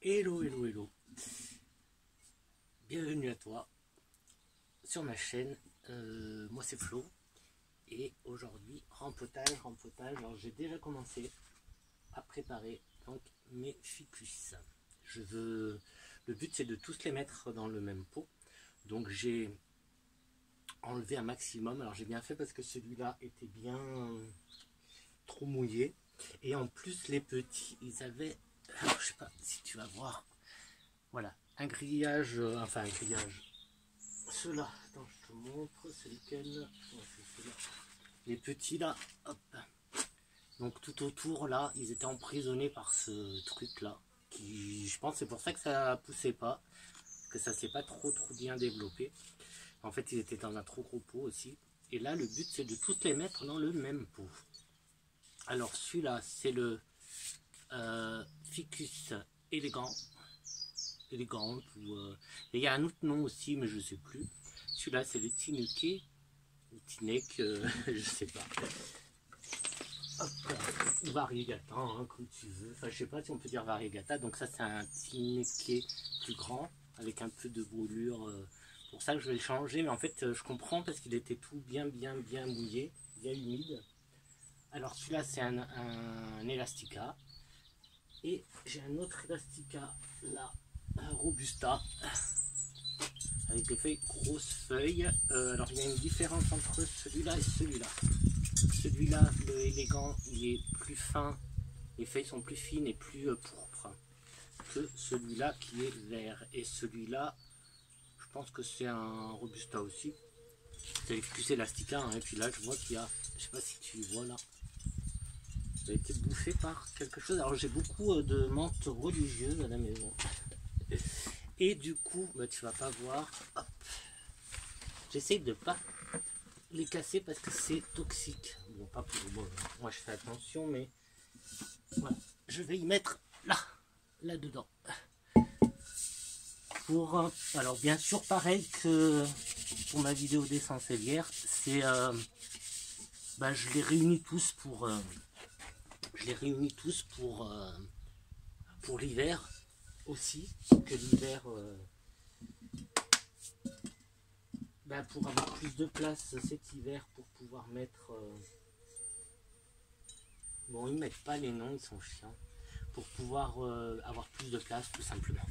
Hello, hello, hello. Bienvenue à toi sur ma chaîne. Moi c'est Flo. Et aujourd'hui, rempotage. Alors j'ai déjà commencé à préparer donc mes ficus. Le but c'est de tous les mettre dans le même pot. Donc j'ai enlevé un maximum. Alors j'ai bien fait parce que celui-là était bien trop mouillé. Et en plus les petits, ils avaient, alors, je sais pas si tu vas voir, voilà, un grillage, enfin un grillage. Ceux-là, attends, je te montre, c'est lequel? Les petits là, hop. Donc tout autour là, ils étaient emprisonnés par ce truc là. Qui, je pense, c'est pour ça que ça poussait pas, que ça s'est pas trop bien développé. En fait, ils étaient dans un trop gros pot aussi. Et là, le but c'est de tous les mettre dans le même pot. Alors celui-là, c'est le ficus élégant. Élégante ou il y a un autre nom aussi mais je sais plus. Celui-là c'est le Tineke ou Tinek, je sais pas. Hop, variegata, hein, comme tu veux. Enfin je sais pas si on peut dire variegata. Donc ça c'est un Tineke plus grand avec un peu de brûlure. Pour ça que je vais le changer. Mais en fait je comprends parce qu'il était tout bien mouillé, bien humide. Alors celui-là c'est un Elastica. Et j'ai un autre Elastica là. Robusta avec des feuilles, grosses feuilles. Alors il y a une différence entre celui-là et celui-là. Celui-là, le élégant, il est plus fin, les feuilles sont plus fines et plus pourpres que celui-là qui est vert. Et celui-là, je pense que c'est un Robusta aussi. C'est plus Elastica, hein. Et puis là je vois qu'il y a, je sais pas si tu vois là, ça a été bouffé par quelque chose. Alors j'ai beaucoup de menthes religieuses à la maison. Et du coup, bah, tu vas pas voir. J'essaye de pas les casser parce que c'est toxique. Bon, pas pour moi. Moi, je fais attention, mais voilà. Je vais y mettre là dedans. Pour alors bien sûr, pareil que pour ma vidéo d'essentielière, c'est bah, je les réunis tous pour l'hiver. Aussi que l'hiver, bah pour avoir plus de place cet hiver pour pouvoir mettre bon, ils mettent pas les noms, ils sont chiants, pour pouvoir avoir plus de place tout simplement.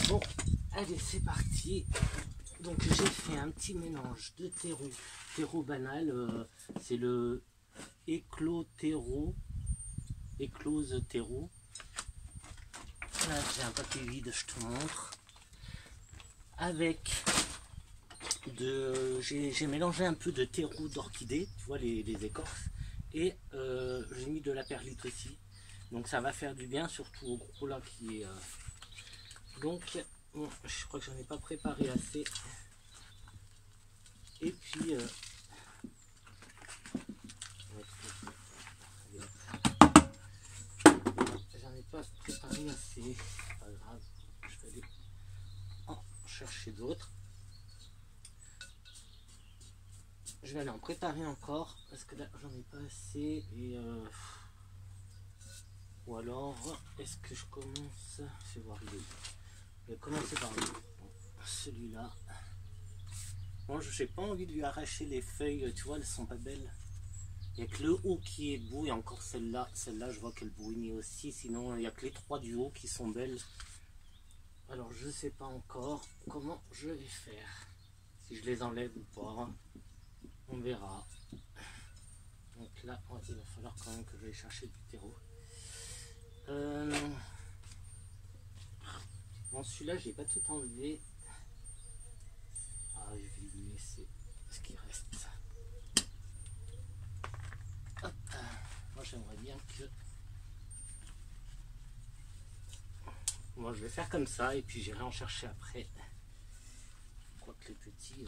Bon, allez, c'est parti. Donc j'ai fait un petit mélange de terreau banal, c'est le éclose terreau. Là, j'ai un papier vide, je te montre. Avec j'ai mélangé un peu de terreau d'orchidée, tu vois les écorces, et j'ai mis de la perlite aussi. Donc ça va faire du bien, surtout au gros là qui est. Donc bon, je crois que j'en ai pas préparé assez. Et puis j'en ai pas préparé assez. Pas grave, je vais aller en chercher d'autres. Je vais aller en préparer encore parce que là j'en ai pas assez. Et ou alors est-ce que je commence, je vais voir, je vais commencer par celui-là. Bon, je n'ai pas envie de lui arracher les feuilles, tu vois, elles sont pas belles. Il n'y a que le haut qui est beau et encore celle-là je vois qu'elle brunit aussi. Sinon il n'y a que les trois du haut qui sont belles. Alors je sais pas encore comment je vais faire, si je les enlève ou pas, on verra. Donc là il va falloir quand même que je vais chercher du terreau. Bon, celui-là j'ai pas tout enlevé. Ah, je vais lui laisser ce qui reste. Hop. Moi j'aimerais bien que, moi je vais faire comme ça et puis j'irai en chercher après. Je crois que les petits,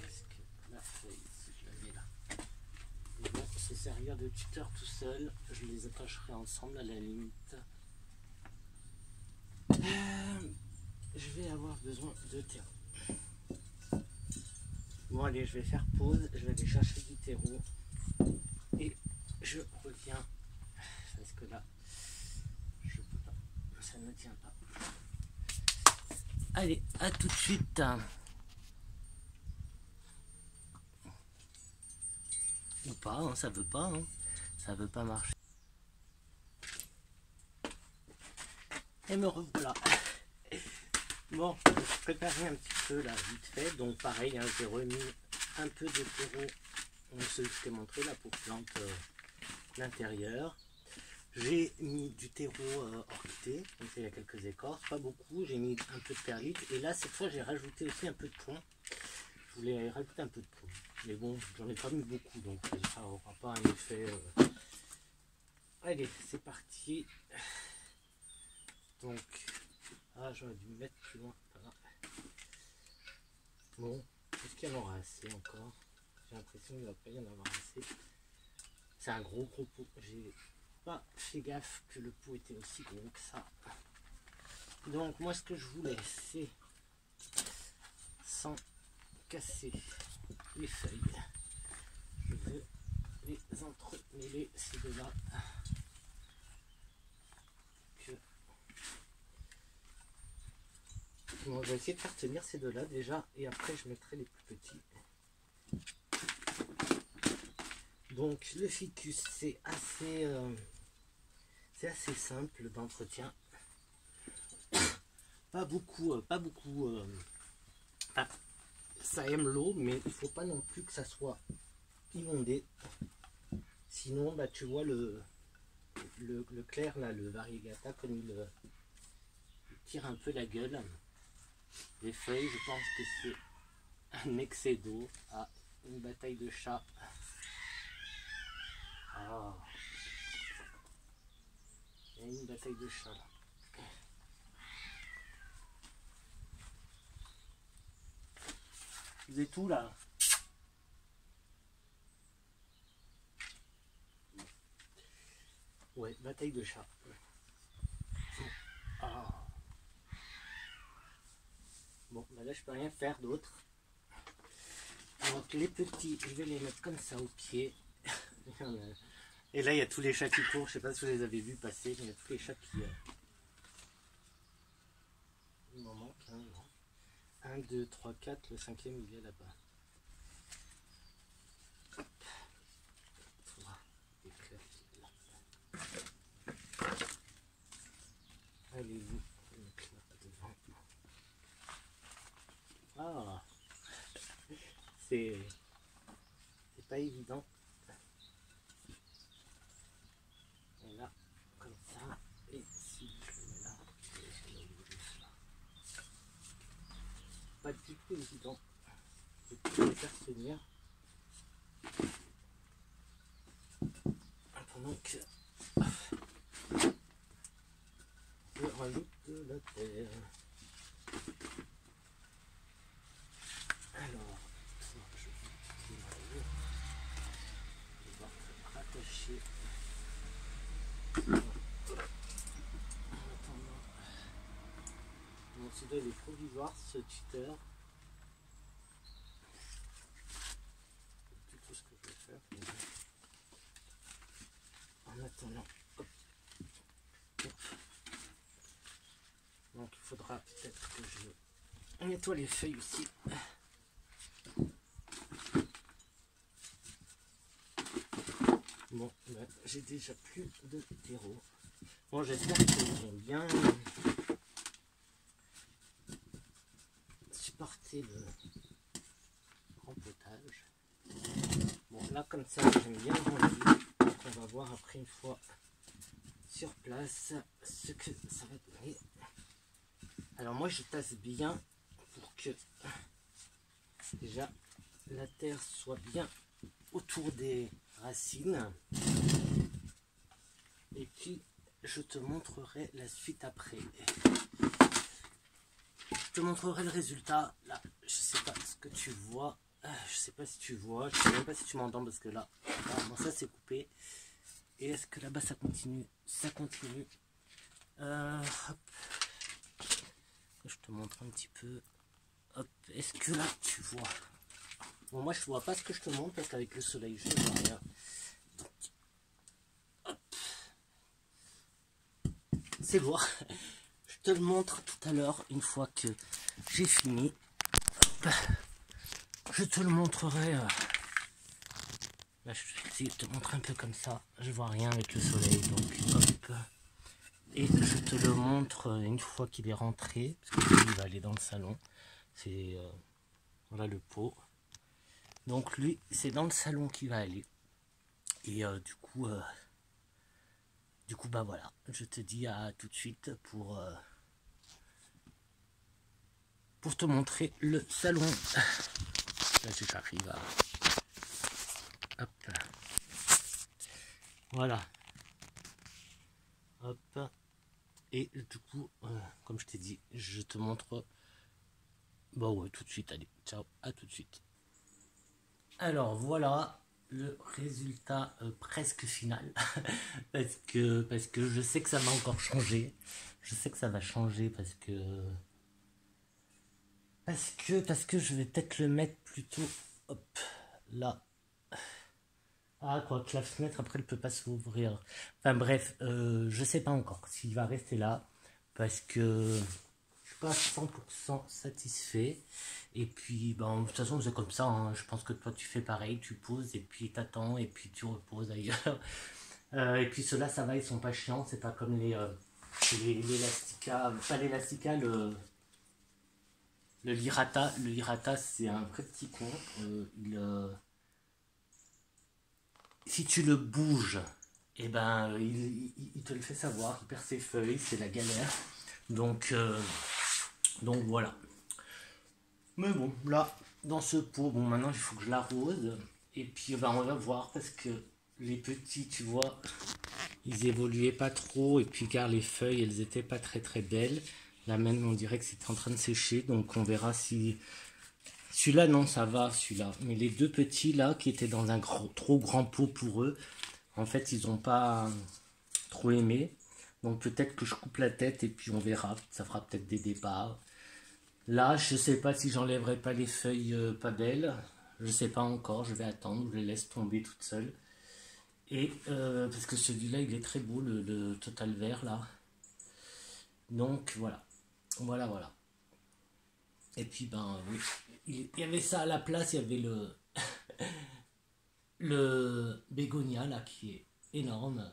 est-ce que la feuille, si je la mets là, ils vont se servir de tuteur tout seul. Je les attacherai ensemble à la limite. Je vais avoir besoin de terreau. Bon allez, je vais faire pause, je vais aller chercher du terreau et je reviens parce que là je peux pas. Ça ça ne tient pas. Allez, à tout de suite. Ou pas, hein, ça veut pas, hein. Ça veut pas marcher. Et me revoilà. Bon, je préparais un petit peu là, vite fait. Donc pareil, hein, j'ai remis un peu de terreau, celui que je t'ai montré là pour planter l'intérieur. J'ai mis du terreau orchidée, donc il y a quelques écorces, pas beaucoup. J'ai mis un peu de perlite et là cette fois j'ai rajouté aussi un peu de plomb. Je voulais rajouter un peu de plomb, mais bon, j'en ai pas mis beaucoup, donc ça n'aura pas un effet. Allez, c'est parti. Donc, j'aurais dû me mettre plus loin. Bon, est-ce qu'il y en aura assez encore? J'ai l'impression qu'il ne va pas y en avoir assez. C'est un gros pot. J'ai pas fait gaffe que le pot était aussi gros que ça. Donc moi ce que je voulais, c'est sans casser les feuilles, je veux les entremêler ces deux-là. Bon, je vais essayer de faire tenir ces deux-là déjà, et après je mettrai les plus petits. Donc le ficus, c'est assez simple d'entretien. Pas beaucoup. Enfin, ça aime l'eau, mais il faut pas non plus que ça soit inondé. Sinon, bah tu vois le clair là, le variegata, comme il tire un peu la gueule. Les feuilles, je pense que c'est un excès d'eau. Ah, une bataille de chat. Ah, il y a une bataille de chat là. Vous êtes où là? Ouais, bataille de chat. Ah. Bon, bah là je peux rien faire d'autre. Donc les petits, je vais les mettre comme ça au pied. Et là il y a tous les chats qui courent, je sais pas si vous les avez vus passer, mais il y a tous les chats qui... Il m'en manque un, non. 1, 2, 3, 4, le cinquième il est là-bas. Allez-vous, ah, c'est pas évident. Et là, comme ça, et si je le mets là, pas du tout évident de tout les faire tenir. Pendant que je rajoute de la terre. Alors, je vais rattacher. Bon, celui-là il est provisoire, ce tuteur. C'est tout ce que je vais faire. En attendant, hop. Hop. Donc il faudra peut-être que je nettoie les feuilles aussi. Bon, ben, j'ai déjà plus de terreau. Bon, j'espère qu'ils ont bien supporté le rempotage. Bon, là, comme ça, j'aime bien rendu. Donc, on va voir après, une fois sur place, ce que ça va donner. Alors, moi, je tasse bien pour que déjà la terre soit bien autour des racines. Et puis, je te montrerai la suite après. Je te montrerai le résultat. Là, je sais pas ce que tu vois. Je sais pas si tu vois. Je sais même pas si tu m'entends parce que là, bon, ça c'est coupé. Et est-ce que là-bas ça continue? Ça continue. Hop. Je te montre un petit peu. Hop. Est-ce que là tu vois? Bon, moi je vois pas ce que je te montre parce qu'avec le soleil je ne vois rien. Donc, hop. C'est lourd. te le montre tout à l'heure, une fois que j'ai fini. Hop. Je te le montrerai. Là, je vais essayer de te montrer un peu comme ça. Je vois rien avec le soleil, donc hop. Et je te le montre une fois qu'il est rentré, parce que lui, il va aller dans le salon. C'est voilà le pot. Donc lui, c'est dans le salon qu'il va aller. Et du coup, bah voilà. Je te dis à tout de suite pour te montrer le salon. Là, j'arrive à... Hop. Voilà. Hop. Et du coup, comme je t'ai dit, je te montre... Bon ouais, tout de suite, allez, ciao, à tout de suite. Alors voilà le résultat presque final. parce que je sais que ça va encore changer. Je sais que ça va changer parce que je vais peut-être le mettre plutôt, hop, là. Ah, quoi que la fenêtre, après, elle peut pas s'ouvrir. Enfin bref, je sais pas encore s'il va rester là, parce que je suis pas 100% satisfait. Et puis, bon, de toute façon, c'est comme ça, hein. Je pense que toi, tu fais pareil, tu poses, et puis t'attends, et puis tu reposes ailleurs. Et puis ceux-là, ça va, ils sont pas chiants, c'est pas comme l'Elastica, pas l'Elastica, le Lirata. Le Lirata, c'est un vrai petit con. Si tu le bouges, eh ben, il te le fait savoir, il perd ses feuilles, c'est la galère. Donc voilà. Mais bon, là, dans ce pot, bon, maintenant il faut que je l'arrose. Et puis ben, on va voir parce que les petits, tu vois, ils évoluaient pas trop. Et puis car les feuilles, elles étaient pas très très belles. Là même, on dirait que c'était en train de sécher. Donc on verra si... Celui-là, non, ça va, celui-là. Mais les deux petits, là, qui étaient dans un trop grand pot pour eux, en fait, ils n'ont pas trop aimé. Donc peut-être que je coupe la tête et puis on verra. Ça fera peut-être des débats. Là, je sais pas si j'enlèverai pas les feuilles pas belles. Je sais pas encore, je vais attendre. Je les laisse tomber toutes seules. Et parce que celui-là, il est très beau, le total vert, là. Donc voilà. Voilà. Et puis, ben oui. Il y avait ça à la place, il y avait le bégonia là qui est énorme.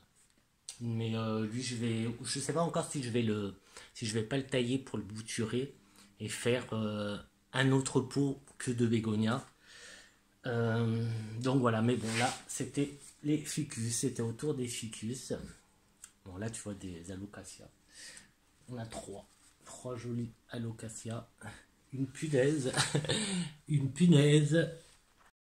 Mais lui je sais pas encore si je vais pas le tailler pour le bouturer et faire un autre pot que de bégonia. Donc voilà, mais bon là c'était les ficus, c'était autour des ficus. Bon là tu vois des alocasia. On a trois jolis alocasia. Une punaise, une punaise.